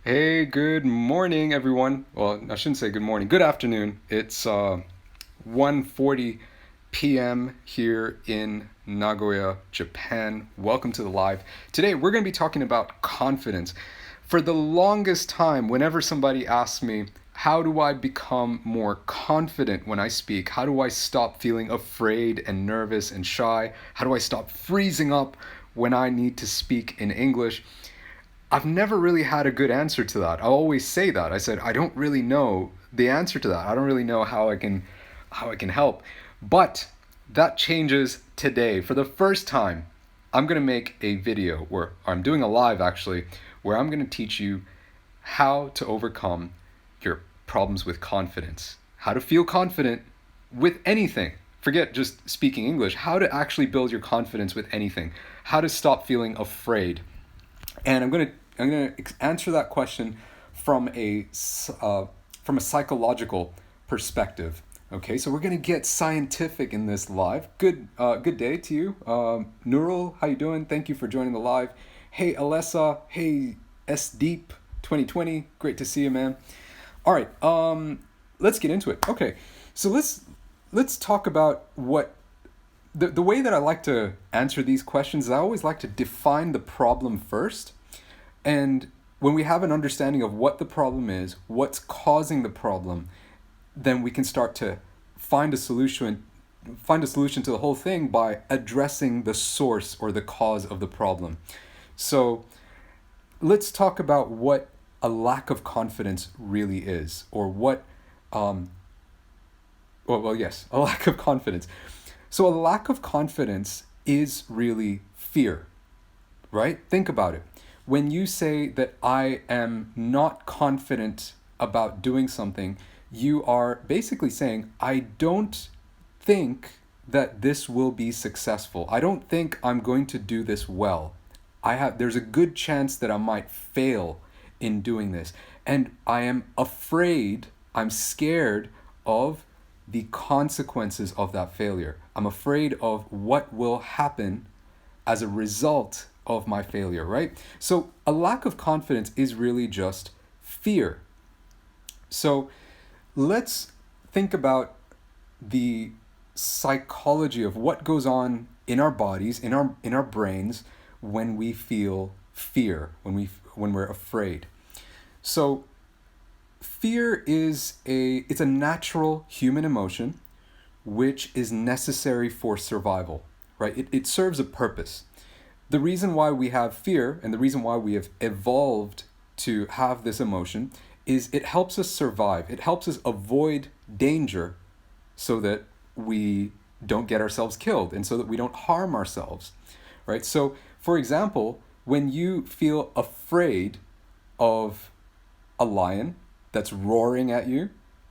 Hey, good morning, everyone. Well, I shouldn't say good morning. Good afternoon. It's 1:40 p.m. here in Nagoya, Japan. Welcome to the live. Today, we're going to be talking about confidence. For the longest time, whenever somebody asks me, how do I become more confident when I speak? How do I stop feeling afraid and nervous and shy? How do I stop freezing up when I need to speak in English? I've never really had a good answer to that. I always say that. I said I don't really know the answer to that. I don't really know how I can help. But that changes today. For the first time, I'm going to make a video where I'm doing a live actually where I'm going to teach you how to overcome your problems with confidence. How to feel confident with anything. Forget just speaking English. How to actually build your confidence with anything. How to stop feeling afraid. And I'm gonna answer that question from a psychological perspective. Okay, so we're gonna get scientific in this live. Good day to you, Neural. How you doing? Thank you for joining the live. Hey Alessa. Hey S Deep 2020. Great to see you, man. All right, let's get into it. Okay, so let's talk about what the way that I like to answer these questions is I always like to define the problem first. And when we have an understanding of what the problem is, what's causing the problem, then we can start to find a solution find a solution to the whole thing by addressing the source or the cause of the problem. So let's talk about what a lack of confidence really is, or what yes, a lack of confidence. So a lack of confidence is really fear, right? Think about it. When you say that I am not confident about doing something, you are basically saying, I don't think that this will be successful. I don't think I'm going to do this well. There's a good chance that I might fail in doing this. And I am afraid, I'm scared of the consequences of that failure. I'm afraid of what will happen as a result of my failure, right? So a lack of confidence is really just fear. So let's think about the psychology of what goes on in our bodies, in our brains when we feel fear, when we're afraid. So fear it's a natural human emotion which is necessary for survival, right? It serves a purpose. The reason why we have fear and the reason why we have evolved to have this emotion is it helps us survive. It helps us avoid danger so that we don't get ourselves killed and so that we don't harm ourselves, right? So, for example, when you feel afraid of a lion that's roaring at you,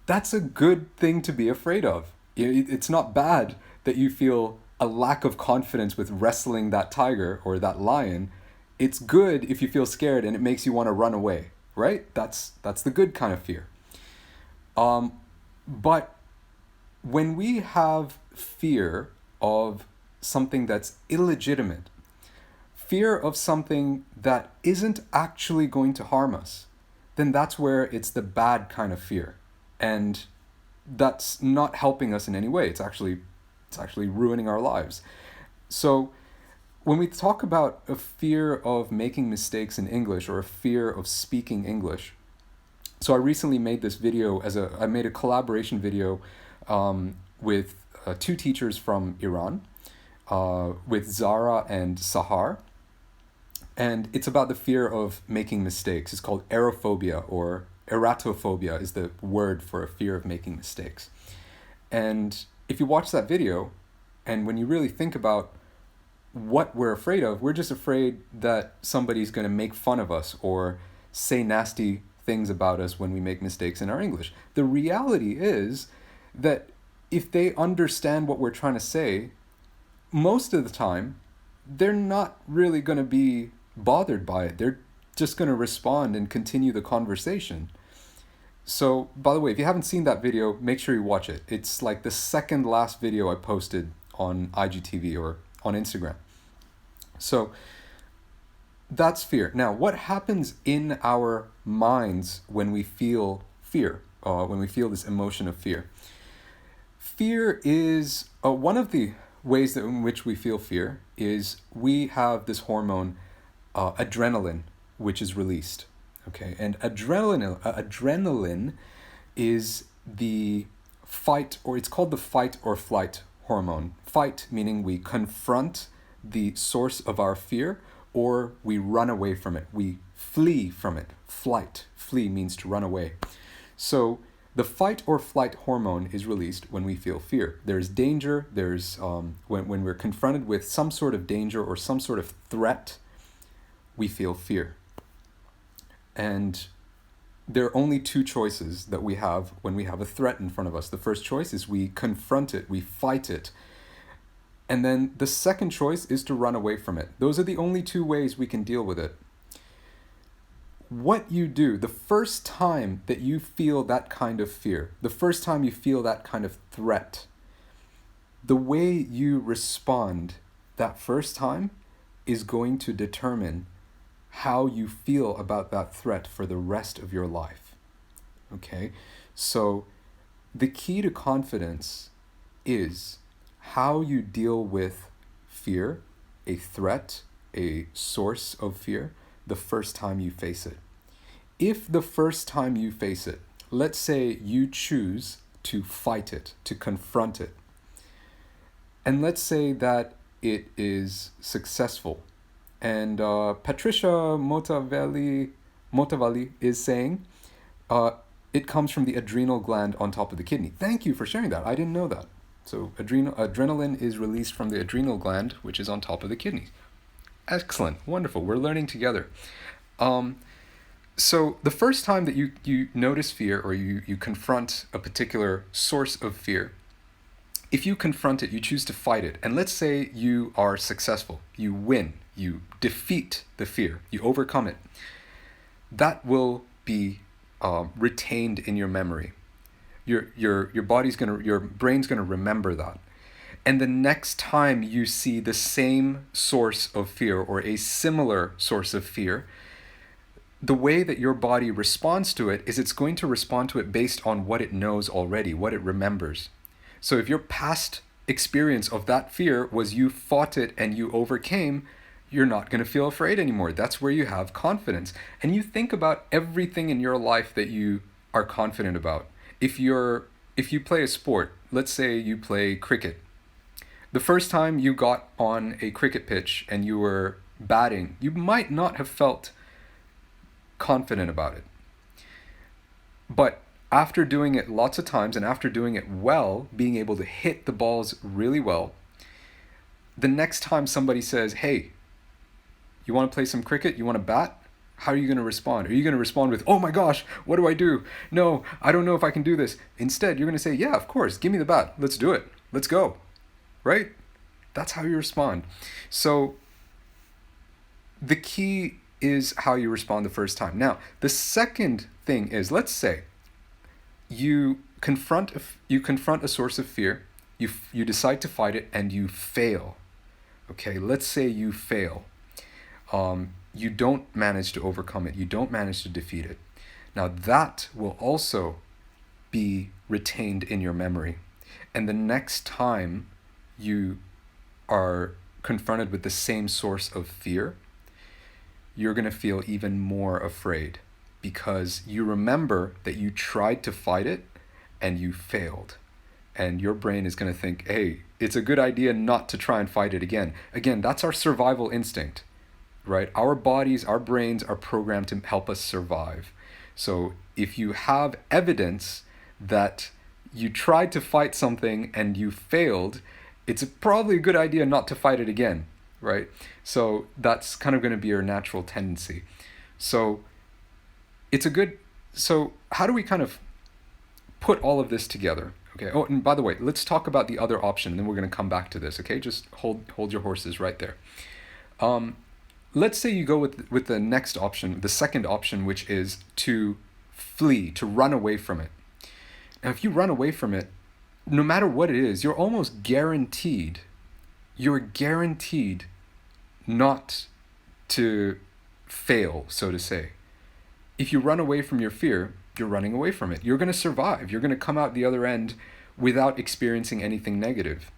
that's a good thing to be afraid of. It's not bad that you feel a lack of confidence with wrestling that tiger or that lion. It's good if you feel scared and it makes you want to run away, right? That's the good kind of fear. But when we have fear of something that's illegitimate, fear of something that isn't actually going to harm us, then that's where it's the bad kind of fear. And that's not helping us in any way. It's actually ruining our lives. So when we talk about a fear of making mistakes in English or a fear of speaking English, so I recently made this video I made a collaboration video with two teachers from Iran, with Zara and Sahar. And it's about the fear of making mistakes. It's called aerophobia, or eratophobia is the word for a fear of making mistakes. And if you watch that video, and when you really think about what we're afraid of, we're just afraid that somebody's going to make fun of us or say nasty things about us when we make mistakes in our English. The reality is that if they understand what we're trying to say, most of the time, they're not really going to be bothered by it. They're just going to respond and continue the conversation. So, by the way, if you haven't seen that video, make sure you watch it. It's like the second last video I posted on IGTV or on Instagram. So, That's fear. Now, what happens in our minds when we feel fear, when we feel this emotion of fear? Fear is one of the ways that in which we feel fear is we have this hormone, adrenaline, which is released. Okay, and adrenaline is the fight, or it's called the fight or flight hormone. Fight meaning we confront the source of our fear, or we run away from it. We flee from it. Flight, flee means to run away. So the fight or flight hormone is released when we feel fear. There's danger. There's when we're confronted with some sort of danger or some sort of threat, we feel fear. And there are only two choices that we have when we have a threat in front of us. The first choice is we confront it, we fight it. And then the second choice is to run away from it. Those are the only two ways we can deal with it. What you do, the first time that you feel that kind of fear, the first time you feel that kind of threat, the way you respond that first time is going to determine how you feel about that threat for the rest of your life. Okay? So the key to confidence is how you deal with fear, a threat, a source of fear, the first time you face it. If the first time you face it, let's say you choose to fight it, to confront it, and let's say that it is successful, and Patricia Motavalli is saying it comes from the adrenal gland on top of the kidney. Thank you for sharing that. I didn't know that. So adrenaline is released from the adrenal gland, which is on top of the kidney. Excellent. Wonderful. We're learning together. So the first time that you notice fear, or you confront a particular source of fear, if you confront it, you choose to fight it, and let's say you are successful, you win, you defeat the fear, you overcome it, that will be retained in your memory. Your brain's gonna remember that. And the next time you see the same source of fear or a similar source of fear, the way that your body responds to it is it's going to respond to it based on what it knows already, what it remembers. So if your past experience of that fear was you fought it and you overcame, you're not going to feel afraid anymore. That's where you have confidence. And you think about everything in your life that you are confident about. If you play a sport, let's say you play cricket. The first time you got on a cricket pitch and you were batting, you might not have felt confident about it. But after doing it lots of times and after doing it well, being able to hit the balls really well, the next time somebody says, hey, you want to play some cricket? You want to bat? How are you going to respond? Are you going to respond with, oh my gosh, what do I do? No, I don't know if I can do this. Instead, you're going to say, yeah, of course, give me the bat. Let's do it. Let's go. Right? That's how you respond. So the key is how you respond the first time. Now, the second thing is, let's say you confront a source of fear, you decide to fight it, and you fail. Okay, let's say you fail. You don't manage to overcome it. You don't manage to defeat it. Now that will also be retained in your memory. And the next time you are confronted with the same source of fear, you're going to feel even more afraid because you remember that you tried to fight it and you failed. And your brain is going to think, hey, it's a good idea not to try and fight it again. Again, that's our survival instinct, right? Our bodies, our brains are programmed to help us survive. So if you have evidence that you tried to fight something and you failed, it's probably a good idea not to fight it again, right? So that's kind of going to be your natural tendency. So how do we kind of put all of this together? Okay. Oh, and by the way, let's talk about the other option, and then we're going to come back to this. Okay, just hold your horses right there. Let's say you go with the next option, the second option, which is to flee, to run away from it. Now, if you run away from it, no matter what it is, you're almost guaranteed. You're guaranteed not to fail, so to say. If you run away from your fear, you're running away from it. You're going to survive. You're going to come out the other end without experiencing anything negative.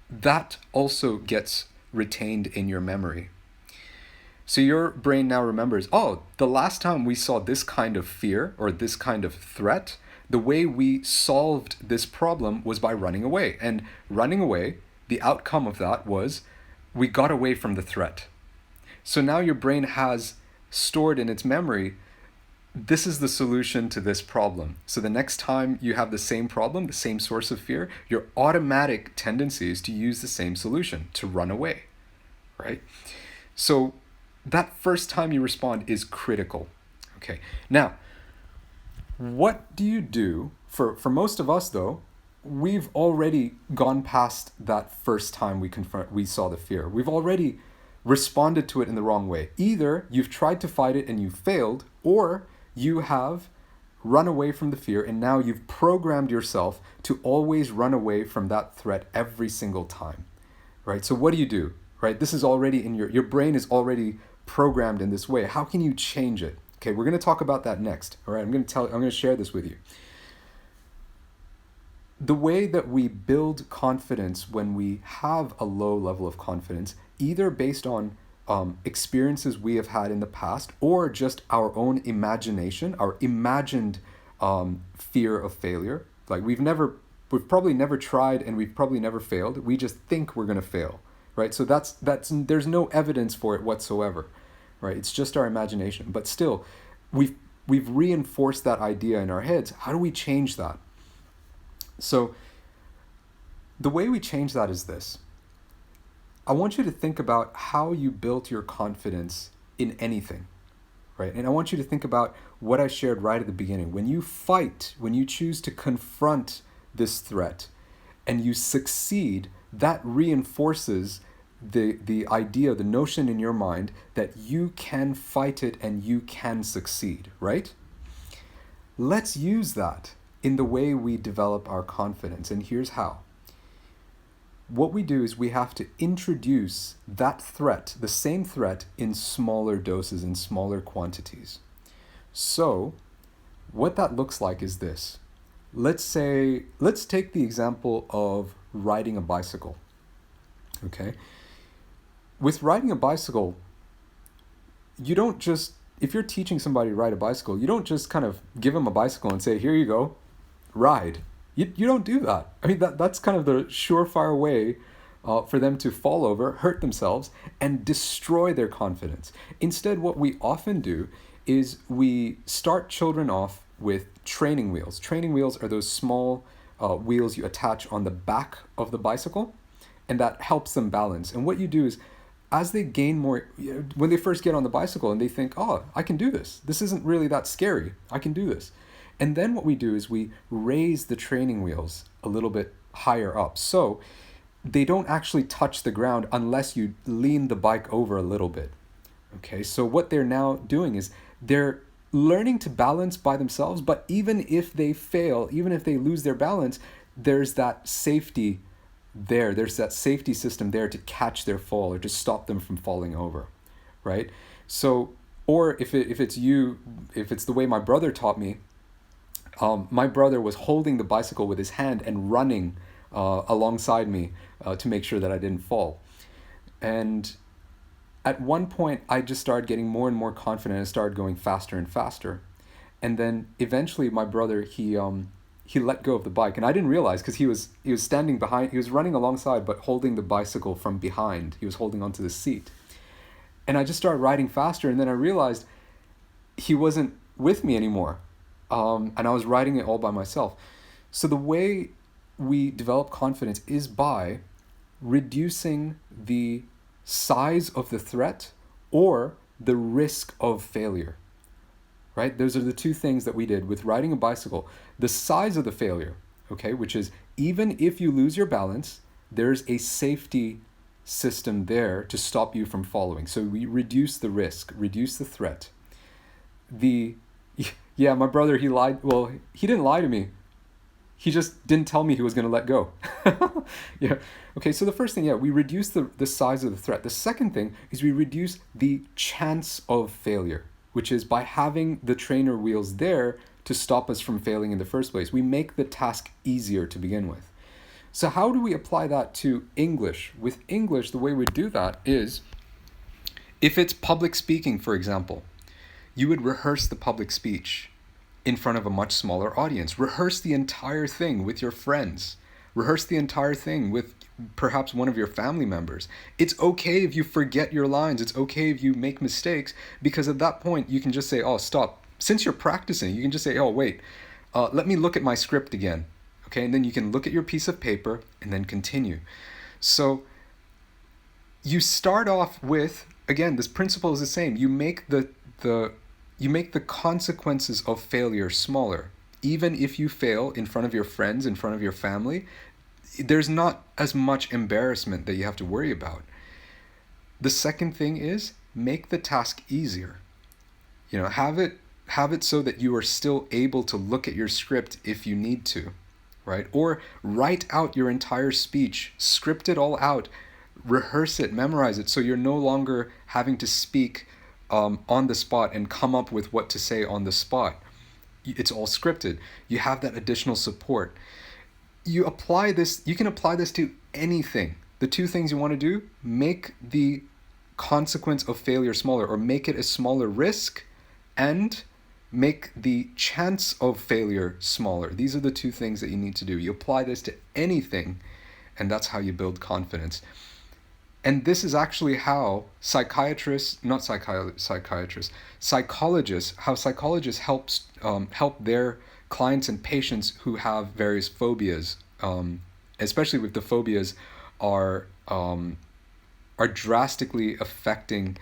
That also gets retained in your memory. So your brain now remembers, oh, the last time we saw this kind of fear or this kind of threat, the way we solved this problem was by running away. And running away, the outcome of that was we got away from the threat. So now your brain has stored in its memory, this is the solution to this problem. So the next time you have the same problem, the same source of fear, your automatic tendency is to use the same solution, to run away, right? So that first time you respond is critical. Okay, now, what do you do? For most of us, though, we've already gone past that first time we saw the fear. We've already responded to it in the wrong way. Either you've tried to fight it and you failed, or you have run away from the fear and now you've programmed yourself to always run away from that threat every single time, right? So what do? Right? This is already in your brain is already programmed in this way. How can you change it? Okay, we're going to talk about that next. All right, I'm going to share this with you. The way that we build confidence when we have a low level of confidence, either based on experiences we have had in the past or just our own imagination, our imagined fear of failure. Like we've probably never tried and we've probably never failed. We just think we're going to fail, right? So there's no evidence for it whatsoever, right? It's just our imagination. But still, we've reinforced that idea in our heads. How do we change that? So the way we change that is this. I want you to think about how you built your confidence in anything, right? And I want you to think about what I shared right at the beginning. When you fight, when you choose to confront this threat and you succeed, that reinforces the idea, the notion in your mind that you can fight it and you can succeed, right? Let's use that in the way we develop our confidence. And here's how. What we do is we have to introduce that threat, the same threat, in smaller doses, in smaller quantities. So what that looks like is this. Let's take the example of riding a bicycle. Okay? With riding a bicycle, you don't just, if you're teaching somebody to ride a bicycle, you don't just kind of give them a bicycle and say, here you go, ride. You don't do that. I mean, that's kind of the surefire way for them to fall over, hurt themselves, and destroy their confidence. Instead, what we often do is we start children off with training wheels. Training wheels are those small wheels you attach on the back of the bicycle, and that helps them balance. And what you do is, as they gain more, when they first get on the bicycle and they think, oh, I can do this. This isn't really that scary. I can do this. And then what we do is we raise the training wheels a little bit higher up. So they don't actually touch the ground unless you lean the bike over a little bit. Okay, so what they're now doing is they're learning to balance by themselves, but even if they fail, even if they lose their balance, there's that safety there. There's that safety system there to catch their fall or to stop them from falling over, right? So, or if it's the way my brother taught me, my brother was holding the bicycle with his hand and running alongside me to make sure that I didn't fall. And at one point, I just started getting more and more confident and started going faster and faster. And then eventually my brother, he let go of the bike. And I didn't realize because he was standing behind, he was running alongside but holding the bicycle from behind. He was holding onto the seat. And I just started riding faster, and then I realized he wasn't with me anymore. And I was riding it all by myself. So the way we develop confidence is by reducing the size of the threat or the risk of failure, right? Those are the two things that we did with riding a bicycle. The size of the failure, okay, which is even if you lose your balance, there's a safety system there to stop you from following. So we reduce the risk, reduce the threat. Yeah, my brother, he lied. Well, he didn't lie to me. He just didn't tell me he was going to let go. Yeah. Okay, so the first thing, yeah, we reduce the size of the threat. The second thing is we reduce the chance of failure, which is by having the trainer wheels there to stop us from failing in the first place. We make the task easier to begin with. So how do we apply that to English? With English, the way we do that is, if it's public speaking, for example, you would rehearse the public speech in front of a much smaller audience. Rehearse the entire thing with your friends. Rehearse the entire thing with perhaps one of your family members. It's okay if you forget your lines. It's okay if you make mistakes, because at that point you can just say, oh, stop. Since you're practicing, you can just say, oh, wait, let me look at my script again. Okay, and then you can look at your piece of paper and then continue. So you start off with, again, this principle is the same. You make the consequences of failure smaller. Even if you fail in front of your friends, in front of your family, there's not as much embarrassment that you have to worry about. The second thing is, make the task easier. Have it so that you are still able to look at your script if you need to, right? Or write out your entire speech, script it all out, rehearse it, memorize it, so you're no longer having to speak on the spot and come up with what to say on the spot. It's all scripted. You have that additional support. You can apply this to anything. The two things you want to do: make the consequence of failure smaller, or make it a smaller risk, and make the chance of failure smaller. These are the two things that you need to do. You apply this to anything, and that's how you build confidence. And this is actually how psychologists help their clients and patients who have various phobias, especially if the phobias are drastically affecting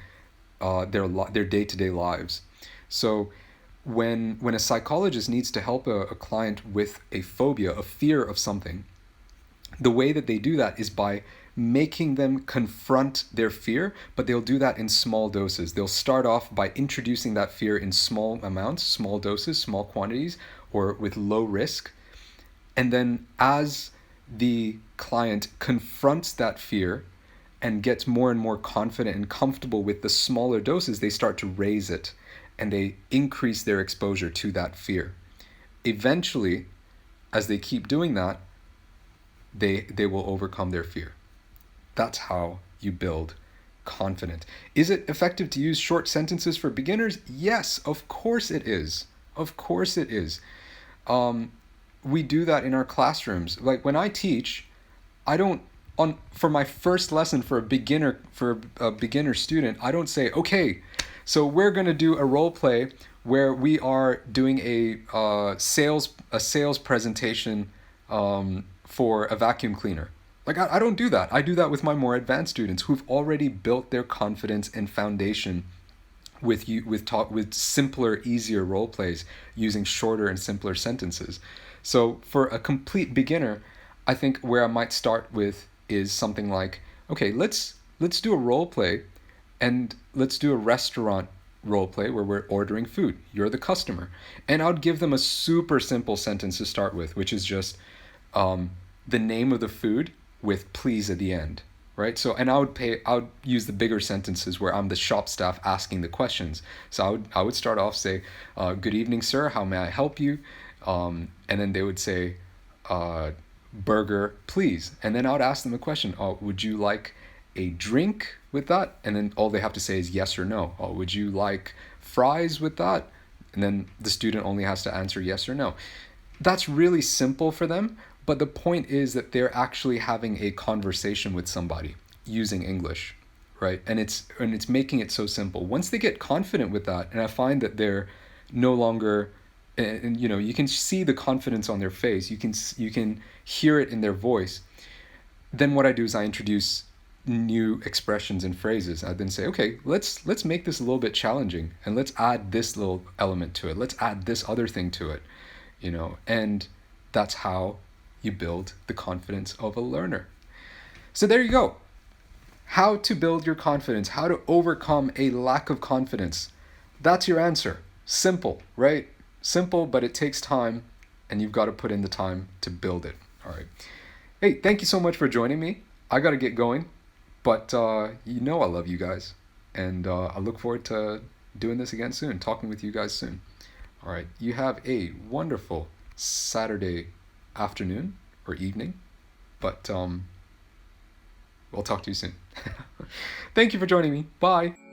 their day-to-day lives. So when a psychologist needs to help a client with a phobia, a fear of something, the way that they do that is by making them confront their fear, but they'll do that in small doses. They'll start off by introducing that fear in small amounts, small doses, small quantities, or with low risk. And then as the client confronts that fear and gets more and more confident and comfortable with the smaller doses, they start to raise it and they increase their exposure to that fear. Eventually, as they keep doing that, they will overcome their fear. That's how you build confidence. Is it effective to use short sentences for beginners? Yes, of course it is. Of course it is. We do that in our classrooms. Like when I teach, I don't for my first lesson for a beginner student, I don't say, okay, so we're going to do a role play where we are doing a sales presentation for a vacuum cleaner. Like I don't do that. I do that with my more advanced students who've already built their confidence and foundation with simpler, easier role plays using shorter and simpler sentences. So for a complete beginner, I think where I might start with is something like, okay, let's do a role play, and let's do a restaurant role play where we're ordering food. You're the customer, and I would give them a super simple sentence to start with, which is just the name of the food with please at the end, right? So, and I would use the bigger sentences where I'm the shop staff asking the questions. So I would start off, say, good evening, sir, how may I help you? And then they would say, burger, please. And then I would ask them a question, would you like a drink with that? And then all they have to say is yes or no. Would you like fries with that? And then the student only has to answer yes or no. That's really simple for them. But the point is that they're actually having a conversation with somebody using English, right? And it's making it so simple. Once they get confident with that, and I find that they're no longer, and you can see the confidence on their face, you can hear it in their voice. Then what I do is I introduce new expressions and phrases. I then say, okay, let's make this a little bit challenging, and let's add this little element to it. Let's add this other thing to it, and that's how you build the confidence of a learner. So there you go. How to build your confidence, how to overcome a lack of confidence. That's your answer. Simple, right? Simple, but it takes time. and you've got to put in the time to build it. All right. Hey, thank you so much for joining me. I got to get going, but you know I love you guys, and I look forward to doing this again soon, talking with you guys soon. All right. You have a wonderful Saturday afternoon or evening, but we'll talk to you soon. Thank you for joining me. Bye.